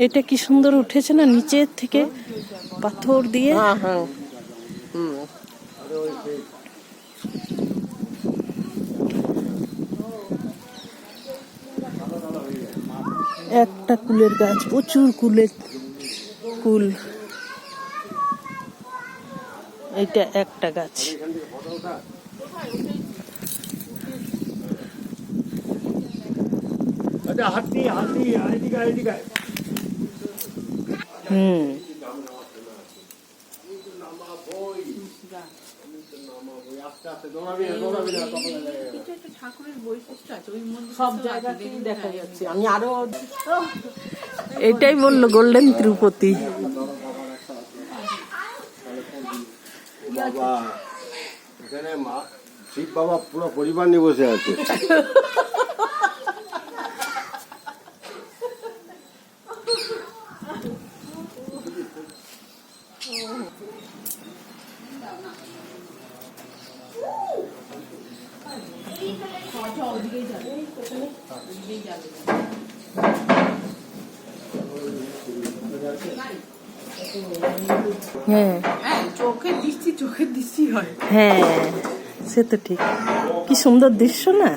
এটা কি সুন্দর উঠেছে না নিচের থেকে পাথর দিয়ে। একটা কুলের গাছ, প্রচুর কুলের কুল। এটা একটা গাছ। সব জায়গাতেই দেখা যাচ্ছে। আমি আরো এটাই বললো গোল্ডেন তিরুপতি। এখানে শিব বাবা পুরো পরিবার নিয়ে বসে আছে। চোখের দৃষ্টি হয়। হ্যাঁ, সে তো ঠিক। কি সুন্দর দৃশ্য না?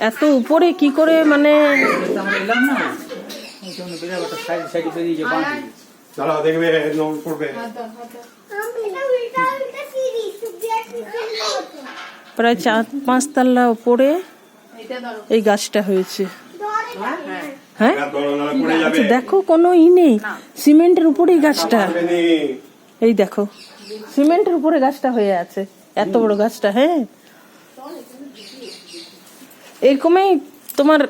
এত উপরে কি করে মানে দেখবে প্রায় 4-5 তলা উপরে এই গাছটা হয়েছে। হ্যাঁ, আচ্ছা দেখো কোনো নেই, সিমেন্টের উপরেই গাছটা। এই দেখো সিমেন্টের উপরে গাছটা হয়ে আছে, এত বড় গাছটা। হ্যাঁ, এরকমই তোমার